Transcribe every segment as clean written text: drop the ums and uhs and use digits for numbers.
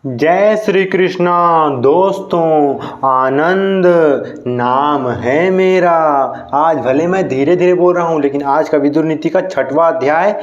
जय श्री कृष्णा दोस्तों, आनंद नाम है मेरा। आज भले मैं धीरे धीरे बोल रहा हूँ, लेकिन आज का विदुर नीति का 6वां अध्याय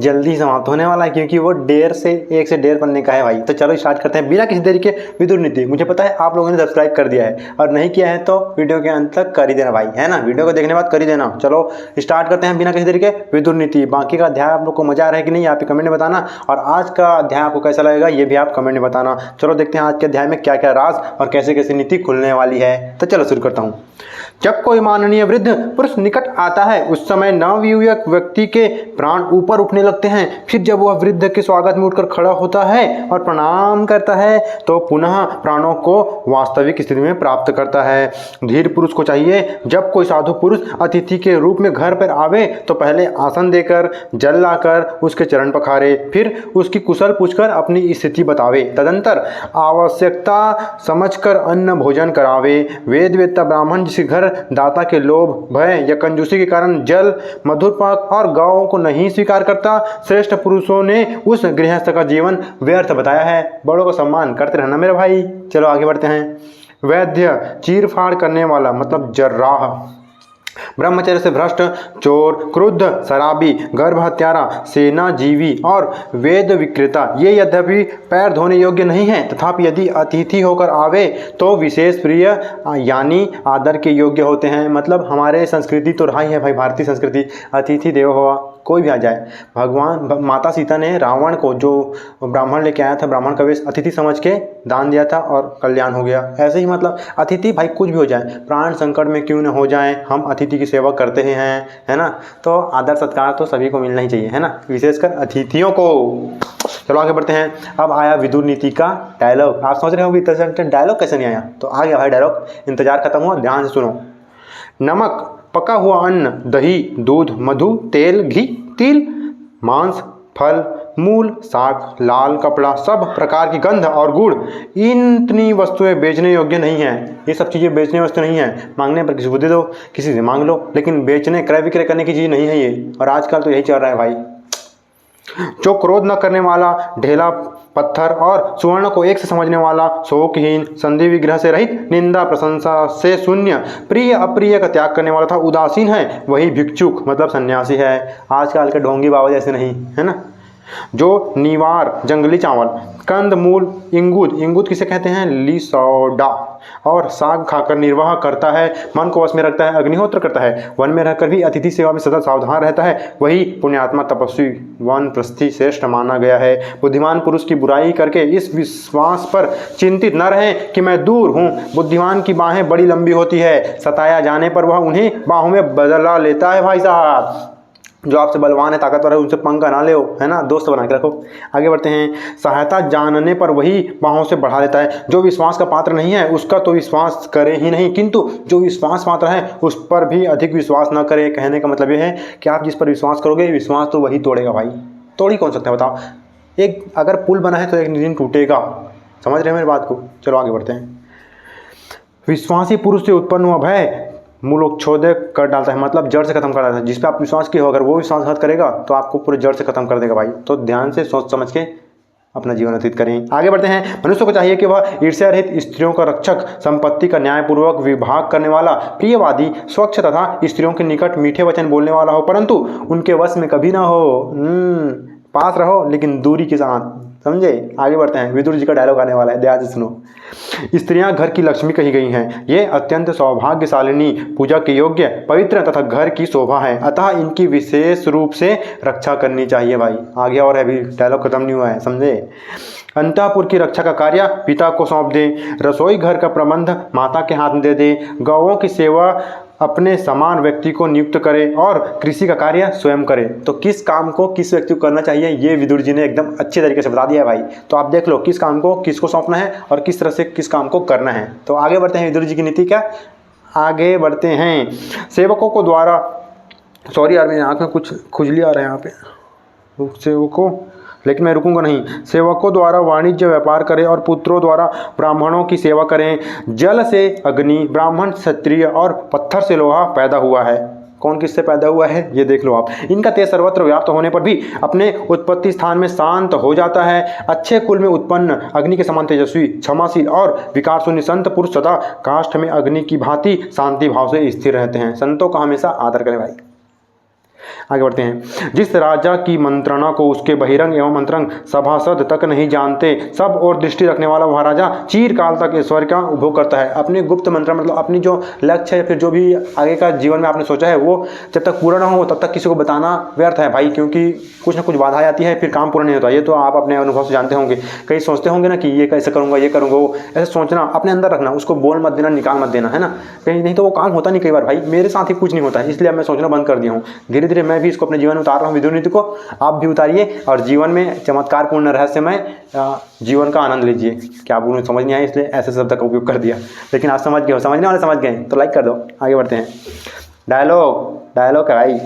जल्दी समाप्त होने वाला है, क्योंकि वो 1.5 पन्ने का है भाई। तो चलो स्टार्ट करते हैं बिना किसी देरी के विदुर नीति। मुझे पता है आप लोगों ने सब्सक्राइब कर दिया है, और नहीं किया है तो वीडियो के अंत तक कर ही देना भाई, है ना। वीडियो को देखने के बाद कर ही देना। चलो स्टार्ट करते हैं बिना किसी देरी के विदुर नीति। बाकी का अध्याय आप लोग को मजा आ रहा है कि नहीं, आप कमेंट में बताना, और आज का अध्याय आपको कैसा लगेगा ये भी आप कमेंट में बताना। चलो देखते हैं आज के अध्याय में क्या क्या राज और कैसे कैसे नीति खुलने वाली है। तो चलो शुरू करता हूं। जब कोई माननीय वृद्ध पुरुष निकट आता है, उस समय नवयुवक व्यक्ति के प्राण ऊपर उठने लगते हैं। फिर जब वह वृद्ध के स्वागत में उठकर खड़ा होता है और प्रणाम करता है, तो पुनः प्राणों को वास्तविक स्थिति में प्राप्त करता है। धीर पुरुष को चाहिए, जब कोई साधु पुरुष अतिथि के रूप में घर पर आवे, तो पहले आसन देकर जल लाकर उसके चरण पखारे, फिर उसकी कुशल पूछकर अपनी स्थिति बतावे। तदंतर आवश्यकता समझकर अन्न भोजन करावे। वेद वेत्ता ब्राह्मण जिसके घर दाता के लोभ, भय या कंजूसी के कारण जल, मधुर पाक और गायों को नहीं स्वीकार करता, श्रेष्ठ पुरुषों ने उस गृहस्थ का जीवन व्यर्थ बताया है। बड़ों का सम्मान करते रहना मेरे भाई। चलो आगे बढ़ते हैं। वैद्य चीर फाड़ करने वाला मतलब जर्राह, ब्रह्मचर्य से भ्रष्ट, चोर, क्रुद्ध, शराबी, गर्भ हत्यारा, सेनाजीवी और वेद विक्रेता, ये यद्यपि पैर धोने योग्य नहीं है, तथापि यदि अतिथि होकर आवे तो विशेष प्रिय यानी आदर के योग्य होते हैं। मतलब हमारे संस्कृति तो रहा ही है भाई, भारतीय संस्कृति, अतिथि देवो भव, कोई भी आ जाए। भगवान माता सीता ने रावण को जो ब्राह्मण लेके आया था, ब्राह्मण का वेश, अतिथि समझ के दान दिया था और कल्याण हो गया। ऐसे ही मतलब अतिथि भाई कुछ भी हो जाए, प्राण संकट में क्यों न हो जाए, हम अतिथि की सेवा करते हैं, है ना। तो आदर सत्कार तो सभी को मिलना ही चाहिए, है ना, विशेषकर अतिथियों को। चलो आगे बढ़ते हैं। अब आया विदुर नीति का डायलॉग। आप सोच रहे हो कि डायलॉग कैसे नहीं आया, तो आ गया भाई डायलॉग। इंतजार खत्म हुआ, ध्यान से सुनो। नमक, पका हुआ अन्न, दही, दूध, मधु, तेल, घी, तिल, मांस, फल, मूल, साग, लाल कपड़ा, सब प्रकार की गंध और गुड़, इतनी वस्तुएं बेचने योग्य नहीं है। ये सब चीज़ें बेचने वस्तु नहीं है। मांगने पर किसी को दे दो, किसी से मांग लो, लेकिन बेचने क्रय विक्रय करने की चीज़ नहीं है ये। और आजकल तो यही चल रहा है भाई। जो क्रोध न करने वाला, ढेला पत्थर और सुवर्ण को एक से समझने वाला, शोकहीन, संधि विग्रह से रहित, निंदा प्रशंसा से शून्य, प्रिय अप्रिय का त्याग करने वाला था, उदासीन है, वही भिक्षुक मतलब सन्यासी है। आजकल के ढोंगी बाबा जैसे नहीं, है ना। जो नीवार जंगली चावल, कंद मूल, इंगूद किसे कहते हैं, लिसोडा, और साग खाकर निर्वाह करता है, मन को वश में रखता है, अग्निहोत्र करता है, वन में रहकर भी अतिथि सेवा में सदा सावधान रहता है, वही पुण्यात्मा तपस्वी वानप्रस्थी श्रेष्ठ माना गया है। बुद्धिमान पुरुष की बुराई करके इस विश्वास पर चिंतित न रहें कि मैं दूर हूँ। बुद्धिमान की बाहें बड़ी लंबी होती है, सताया जाने पर वह उन्हें बाहों में बदला लेता है। भाई साहब, जो आपसे बलवान है, ताकतवर है, उनसे पंगा ना ले, है ना, दोस्त बना के रखो। आगे बढ़ते हैं। सहायता जानने पर वही बाहों से बढ़ा लेता है। जो विश्वास का पात्र नहीं है उसका तो विश्वास करे ही नहीं, किंतु जो विश्वास पात्र है उस पर भी अधिक विश्वास ना करे। कहने का मतलब ये है कि आप जिस पर विश्वास करोगे, विश्वास तो वही तोड़ेगा भाई। तोड़ ही कौन सकता है बताओ। एक अगर पुल बना है तो एक दिन टूटेगा। समझ रहे हैं मेरी बात को। चलो आगे बढ़ते हैं। विश्वासी पुरुष से उत्पन्न हुआ भय मूलोच्छोदय कर डालता है, मतलब जड़ से खत्म कर डालता है। जिस पे आप विश्वास किए हो, अगर वो विश्वासघात करेगा तो आपको पूरे जड़ से खत्म कर देगा भाई। तो ध्यान से सोच समझ के अपना जीवन व्यतीत करें। आगे बढ़ते हैं। मनुष्य को चाहिए कि वह ईर्ष्या रहित, स्त्रियों का रक्षक, संपत्ति का न्यायपूर्वक विभाग करने वाला, प्रियवादी, स्वच्छ तथा स्त्रियों के निकट मीठे वचन बोलने वाला हो, परंतु उनके वश में कभी ना हो। पास रहो लेकिन दूरी के साथ, समझे। आगे बढ़ते हैं। विदुर जी का डायलॉग आने वाला है, ध्यान से सुनो। स्त्रियां घर की लक्ष्मी कही गई हैं। ये अत्यंत सौभाग्यशालिनी, पूजा के योग्य, पवित्र तथा घर की शोभा है, अतः इनकी विशेष रूप से रक्षा करनी चाहिए भाई। आगे और अभी डायलॉग खत्म नहीं हुआ है, समझे। अंतःपुर की रक्षा का कार्य पिता को सौंप दे, रसोई घर का प्रबंध माता के हाथ में दे दे, गौओं की सेवा अपने समान व्यक्ति को नियुक्त करे और कृषि का कार्य स्वयं करे। तो किस काम को किस व्यक्ति को करना चाहिए, ये विदुर जी ने एकदम अच्छे तरीके से बता दिया है भाई। तो आप देख लो किस काम को किसको सौंपना है और किस तरह से किस काम को करना है। तो आगे बढ़ते हैं। विदुर जी की नीति क्या, आगे बढ़ते हैं। सेवकों को द्वारा, सॉरी यार मेरी आँख में कुछ खुजली आ रहा है यहाँ पे। सेवकों, लेकिन मैं रुकूंगा नहीं। सेवकों द्वारा वाणिज्य व्यापार करें और पुत्रों द्वारा ब्राह्मणों की सेवा करें। जल से अग्नि, ब्राह्मण क्षत्रिय और पत्थर से लोहा पैदा हुआ है। कौन किससे पैदा हुआ है ये देख लो आप। इनका तेज सर्वत्र व्याप्त होने पर भी अपने उत्पत्ति स्थान में शांत हो जाता है। अच्छे कुल में उत्पन्न अग्नि के समान तेजस्वी, क्षमाशील और विकार शून्य संत पुरुष सदा काष्ठ में अग्नि की भांति शांति भाव से स्थिर रहते हैं। संतों का हमेशा आदर करें भाई। आगे बढ़ते हैं। जिस राजा की मंत्रणा को उसके बहिरंग एवं अंतरंग सभासद तक नहीं जानते, सब और दृष्टि रखने वाला वह राजा चिरकाल तक ऐश्वर्य का उपभोग करता है। अपने गुप्त मंत्रणा मतलब अपनी जो लक्ष्य है, फिर जो भी आगे का जीवन में आपने सोचा है, वो जब तक पूरा ना हो तब तक किसी को बताना व्यर्थ है भाई, क्योंकि कुछ ना कुछ बाधा आती है, फिर काम पूरा नहीं होता। ये तो आप अपने अनुभव से जानते होंगे। कई सोचते होंगे ना कि ये कैसे करूँगा, ये करूँगा, वो ऐसे सोचना अपने अंदर रखना, उसको बोल मत देना, निकाल मत देना, है ना। कहीं नहीं तो वो काम होता नहीं। कई बार भाई मेरे साथ ही कुछ नहीं होता है, इसलिए मैं सोचना बंद कर दिया हूँ। धीरे धीरे मैं भी इसको अपने जीवन में उतार रहा हूँ विदुर नीति को। आप भी उतारिए और जीवन में चमत्कारपूर्ण रहस्यमय जीवन का आनंद लीजिए। क्या आप लोगों को समझ नहीं आया इसलिए ऐसे शब्द का उपयोग कर दिया, लेकिन आप समझ गए हो। समझने वाले समझ गए तो लाइक कर दो। आगे बढ़ते हैं। डायलॉग है भाई।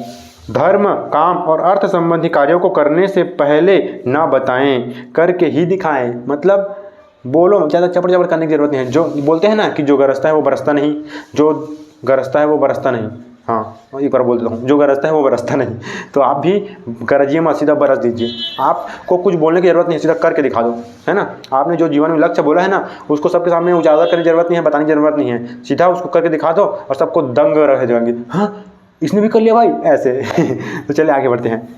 धर्म, काम और अर्थ संबंधी कार्यों को करने से पहले ना बताएं, करके ही दिखाएं। मतलब बोलो ज़्यादा चपड़ चपड़ करने की जरूरत नहीं है। जो बोलते हैं ना कि जो गरजता है वो बरसता नहीं, जो गरजता है वो बरसता नहीं। हाँ एक बार बोल देता हूँ, जो गरजता है वो बरसता नहीं। तो आप भी गरजिए मत, सीधा बरस दीजिए। आपको कुछ बोलने की जरूरत नहीं है, सीधा करके दिखा दो, है ना। आपने जो जीवन में लक्ष्य बोला है ना, उसको सबके सामने उजागर करने की जरूरत नहीं है, बताने की जरूरत नहीं है। सीधा उसको करके दिखा दो और सबको दंग रह जाएंगे, हाँ इसने भी कर लिया भाई, ऐसे। तो चलिए आगे बढ़ते हैं।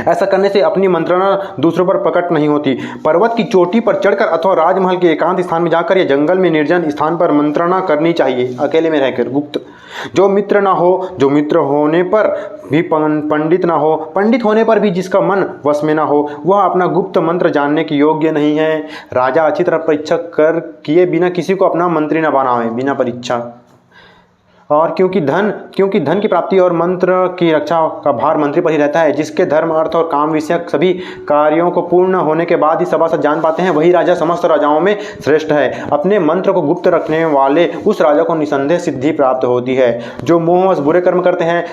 ऐसा करने से अपनी मंत्रणा दूसरों पर प्रकट नहीं होती। पर्वत की चोटी पर चढ़कर अथवा राजमहल के एकांत स्थान में जाकर या जंगल में निर्जन स्थान पर मंत्रणा करनी चाहिए, अकेले में रहकर, गुप्त। जो मित्र ना हो, जो मित्र होने पर भी पंडित ना हो, पंडित होने पर भी जिसका मन वश में ना हो, वह अपना गुप्त मंत्र जानने के योग्य नहीं है। राजा अच्छी तरह परीक्षा कर किए बिना किसी को अपना मंत्री न बनावे, बिना परीक्षा। और क्योंकि धन की प्राप्ति और मंत्र की रक्षा का भार मंत्री पर ही रहता है। जिसके धर्म, अर्थ और काम विषयक सभी कार्यों को पूर्ण होने के बाद ही सभासद जान पाते हैं, वही राजा समस्त राजाओं में श्रेष्ठ है। अपने मंत्र को गुप्त रखने वाले उस राजा को निसंदेह सिद्धि प्राप्त होती है। जो मोहवश बुरे कर्म करते हैं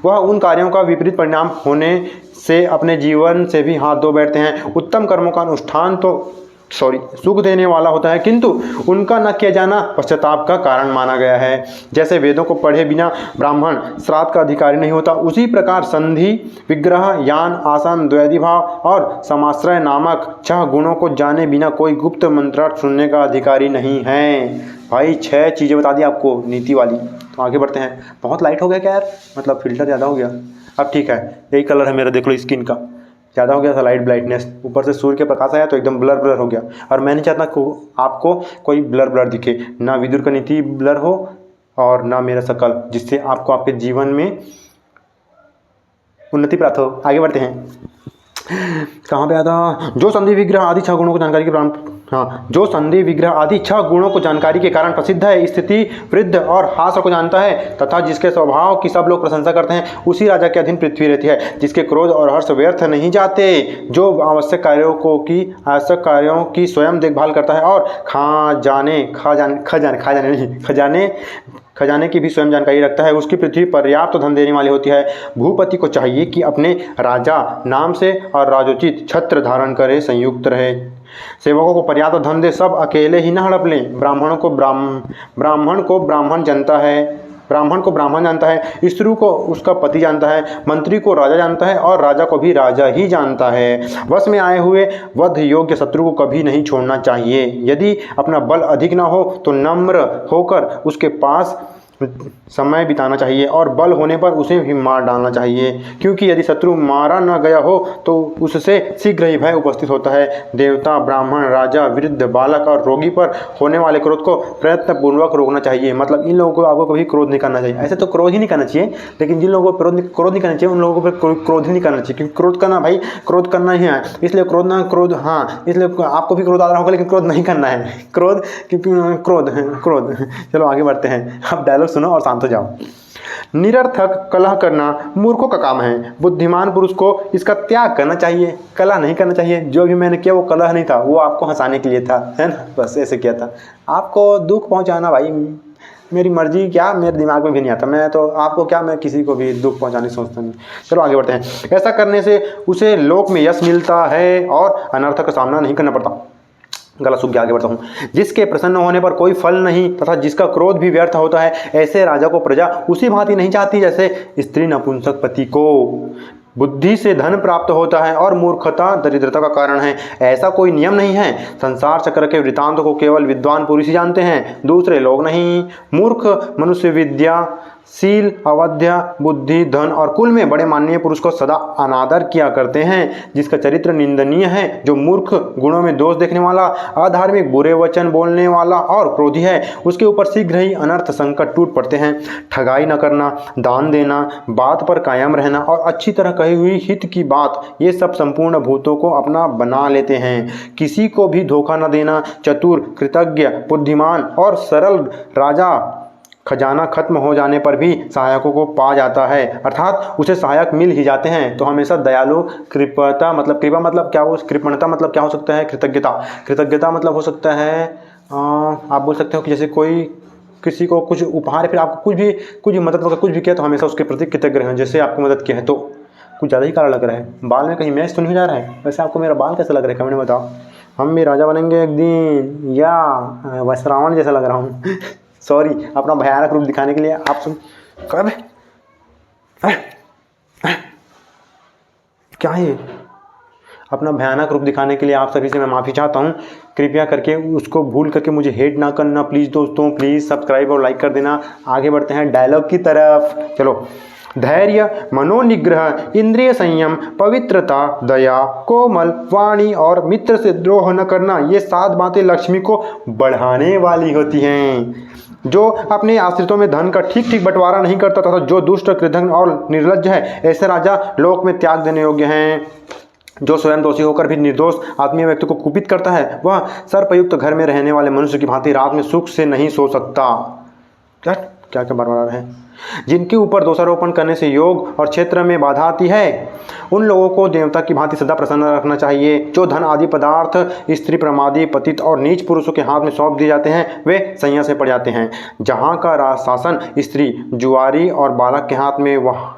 वह उन कार्यों का विपरीत परिणाम होने से अपने जीवन से भी हाथ धो बैठते हैं। उत्तम कर्मों का अनुष्ठान तो सुख देने वाला होता है, किंतु उनका न किया जाना पश्चाताप का कारण माना गया है। जैसे वेदों को पढ़े बिना ब्राह्मण श्राद्ध का अधिकारी नहीं होता, उसी प्रकार संधि, विग्रह, यान, आसन, द्वैधी भाव और समाश्रय नामक 6 गुणों को जाने बिना कोई गुप्त मंत्रार्थ सुनने का अधिकारी नहीं है। भाई 6 चीज़ें बता दी आपको नीति वाली। तो आगे बढ़ते हैं। बहुत लाइट हो गया क्या यार, मतलब फिल्टर ज़्यादा हो गया। अब ठीक है, यही कलर है मेरा, देख लो स्किन का। ज़्यादा हो गया था लाइट ब्राइटनेस, ऊपर से सूर्य के प्रकाश आया तो एकदम ब्लर हो गया। और मैं नहीं चाहता को आपको कोई ब्लर दिखे, ना विदुर का नीति ब्लर हो और ना मेरा शकल, जिससे आपको आपके जीवन में उन्नति प्राप्त हो। आगे बढ़ते हैं। कहाँ पे आता? जो संधि विग्रह आदि 6 गुणों को जानकारी के कारण, जो संधि विग्रह आदि 6 गुणों को जानकारी के कारण प्रसिद्ध है, स्थिति, वृद्ध और हास्य को जानता है तथा जिसके स्वभाव की सब लोग प्रशंसा करते हैं, उसी राजा के अधीन पृथ्वी रहती है। जिसके क्रोध और हर्ष व्यर्थ नहीं जाते, जो आवश्यक कार्यों की स्वयं देखभाल करता है और खजाने की भी स्वयं जानकारी रखता है, उसकी पृथ्वी पर्याप्त धन देने वाली होती है। भूपति को चाहिए कि अपने राजा नाम से और राजोचित छत्र धारण करे, संयुक्त रहे, सेवकों को पर्याप्त धन दे, सब अकेले ही न हड़प लें। ब्राह्मण को ब्राह्मण जानता है, स्त्री को उसका पति जानता है, मंत्री को राजा जानता है और राजा को भी राजा ही जानता है। वश में आए हुए वध योग्य शत्रु को कभी नहीं छोड़ना चाहिए। यदि अपना बल अधिक न हो तो नम्र होकर उसके पास समय बिताना चाहिए और बल होने पर उसे भी मार डालना चाहिए, क्योंकि यदि शत्रु मारा न गया हो तो उससे शीघ्र ही भय उपस्थित होता है। देवता, ब्राह्मण, राजा, वृद्ध, बालक और रोगी पर होने वाले क्रोध को प्रयत्नपूर्वक रोकना चाहिए। मतलब इन लोगों को आपको कभी क्रोध नहीं करना चाहिए। ऐसे तो क्रोध ही नहीं करना चाहिए, लेकिन जिन लोगों को क्रोध नहीं करना चाहिए उन लोगों पर क्रोध ही नहीं करना चाहिए, क्योंकि क्रोध करना भाई क्रोध करना ही है। इसलिए इसलिए आपको भी क्रोध आ रहा होगा, लेकिन क्रोध नहीं करना है। क्रोध। चलो आगे बढ़ते हैं। अब डायलॉग सुनो और शांत हो जाओ। निरर्थक कलह करना मूर्खों का काम है। बुद्धिमान पुरुष को इसका त्याग करना चाहिए, कलह नहीं करना चाहिए। जो भी मैंने किया वो कलह नहीं था, वो आपको हंसाने के लिए था, है ना, बस ऐसे किया था। आपको दुख पहुंचाना भाई मेरी मर्जी, क्या मेरे दिमाग में भी नहीं आता। मैं तो आपको क्या, मैं किसी को भी दुख पहुंचाने सोचता नहीं। चलो आगे बढ़ते हैं। ऐसा करने से उसे लोक में यश मिलता है और अनर्थक का सामना नहीं करना पड़ता। गला सूख गया, आगे बढ़ता हूँ। जिसके प्रसन्न होने पर कोई फल नहीं तथा जिसका क्रोध भी व्यर्थ होता है, ऐसे राजा को प्रजा उसी भांति नहीं चाहती जैसे स्त्री नपुंसक पति को। बुद्धि से धन प्राप्त होता है और मूर्खता दरिद्रता का कारण है, ऐसा कोई नियम नहीं है। संसार चक्र के वृत्तांत को केवल विद्वान पुरुष ही जानते हैं, दूसरे लोग नहीं। मूर्ख मनुष्य विद्या, शील, अवध्य, बुद्धि, धन और कुल में बड़े माननीय पुरुष को सदा अनादर किया करते हैं। जिसका चरित्र निंदनीय है, जो मूर्ख, गुणों में दोष देखने वाला, अधार्मिक, बुरे वचन बोलने वाला और क्रोधी है, उसके ऊपर शीघ्र ही अनर्थ संकट टूट पड़ते हैं। ठगाई न करना, दान देना, बात पर कायम रहना और अच्छी तरह कही हुई हित की बात, ये सब संपूर्ण भूतों को अपना बना लेते हैं। किसी को भी धोखा न देना, चतुर, कृतज्ञ, बुद्धिमान और सरल राजा खजाना खत्म हो जाने पर भी सहायकों को पा जाता है, अर्थात उसे सहायक मिल ही जाते हैं। तो हमेशा दयालु, कृपा मतलब क्या हो, कृपणता मतलब क्या हो सकता है, कृतज्ञता मतलब हो सकता है आप बोल सकते हो कि जैसे कोई किसी को कुछ उपहार, फिर आपको कुछ भी मदद वगैरह कुछ भी किया तो हमेशा उसके प्रति कृतज्ञ रहें। जैसे आपको मदद किया है तो कुछ ज़्यादा ही काला लग रहा है, बाल में कहीं मैच तो नहीं जा रहा है? वैसे आपको मेरा बाल कैसा लग रहा है कमेंट में बताओ। हम भी राजा बनेंगे एक दिन, या वैसे रावण जैसा लग रहा हूँ सॉरी, अपना भयानक रूप दिखाने के लिए आप सुन कब क्या है, अपना भयानक रूप दिखाने के लिए आप सभी से मैं माफ़ी चाहता हूँ। कृपया करके उसको भूल करके मुझे हेट ना करना प्लीज़ दोस्तों, प्लीज़ सब्सक्राइब और लाइक कर देना। आगे बढ़ते हैं डायलॉग की तरफ। चलो। धैर्य, मनोनिग्रह, इंद्रिय संयम, पवित्रता, दया, कोमल वाणी और मित्र से द्रोह न करना, ये 7 बातें लक्ष्मी को बढ़ाने वाली होती हैं। जो अपने आश्रितों में धन का ठीक ठीक बंटवारा नहीं करता तथा जो दुष्ट, कृतघ्न और निर्लज्ज है, ऐसे राजा लोक में त्याग देने योग्य हैं। जो स्वयं दोषी होकर भी निर्दोष आत्मीय व्यक्ति को कुपित करता है, वह सर्पयुक्त घर में रहने वाले मनुष्य की भांति रात में सुख से नहीं सो सकता। क्या क्या क्या बरकरार है। जिनके ऊपर दोषारोपण करने से योग और क्षेत्र में बाधा आती है, उन लोगों को देवता की भांति सदा प्रसन्न रखना चाहिए। जो धन आदि पदार्थ स्त्री, प्रमादी, पतित और नीच पुरुषों के हाथ में सौंप दिए जाते हैं, वे संज्ञा से पड़ जाते हैं। जहाँ का राज शासन स्त्री, जुआरी और बालक के हाथ में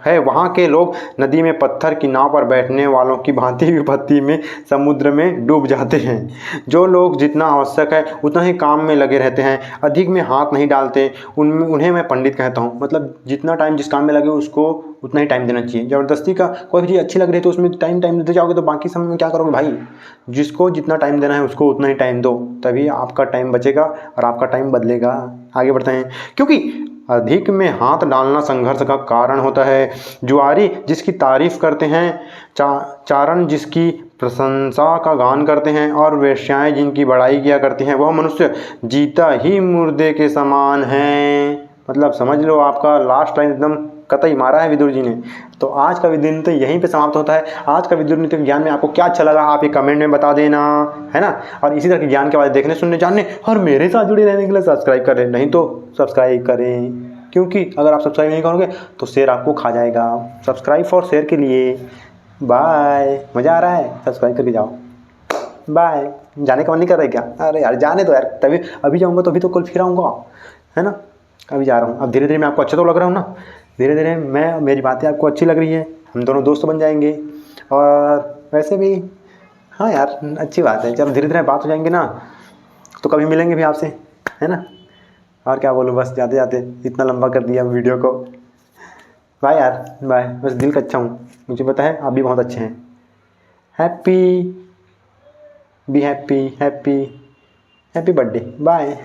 है, वहाँ के लोग नदी में पत्थर की नाव पर बैठने वालों की भांति विपत्ति में समुद्र में डूब जाते हैं। जो लोग जितना आवश्यक है उतना ही काम में लगे रहते हैं, अधिक में हाथ नहीं डालते, उन्हें मैं पंडित कहता हूँ। मतलब जितना टाइम जिस काम में लगे उसको उतना ही टाइम देना चाहिए। ज़बरदस्ती का कोई भी चीज़ अच्छी लग रही है तो उसमें टाइम देते जाओगे तो बाकी समय में क्या करोगे भाई? जिसको जितना टाइम देना है उसको उतना ही टाइम दो, तभी आपका टाइम बचेगा और आपका टाइम बदलेगा। आगे बढ़ते हैं। क्योंकि अधिक में हाथ डालना संघर्ष का कारण होता है। जुआरी जिसकी तारीफ करते हैं, चारण जिसकी प्रशंसा का गान करते हैं और वेश्याएं जिनकी बड़ाई किया करती हैं, वह मनुष्य जीता ही मुर्दे के समान है। मतलब समझ लो, आपका लास्ट लाइन एकदम कतई मारा है विदुर जी ने। तो आज का विदुर नीति यहीं पे समाप्त होता है। आज का विदुर नीति ज्ञान में आपको क्या अच्छा लगा आप ये कमेंट में बता देना, है ना। और इसी तरह के ज्ञान के बारे में देखने, सुनने, जानने और मेरे साथ जुड़े रहने के लिए सब्सक्राइब करें, नहीं तो सब्सक्राइब करें, क्योंकि अगर आप सब्सक्राइब नहीं करोगे तो शेर आपको खा जाएगा। सब्सक्राइब फॉर शेर के लिए बाय। मज़ा आ रहा है? सब्सक्राइब करके जाओ। बाय। जाने का मन नहीं कर रहा है क्या? अरे यार जाने दो यार, तभी अभी जाऊँगा तो अभी तो कल फिर आऊँगा, है ना। अभी जा रहा हूँ। अब धीरे धीरे मैं आपको अच्छा तो लग रहा हूँ ना, धीरे धीरे मेरी बातें आपको अच्छी लग रही है, हम दोनों दोस्त बन जाएंगे। और वैसे भी हाँ यार अच्छी बात है, जब धीरे धीरे बात हो जाएंगे ना तो कभी मिलेंगे भी आपसे, है ना। और क्या बोलूँ, बस जाते जाते इतना लंबा कर दिया वीडियो को। बाय यार, बाय। बस दिल का अच्छा हूँ, मुझे पता है आप भी बहुत अच्छे हैं। Happy be happy, happy birthday, bye.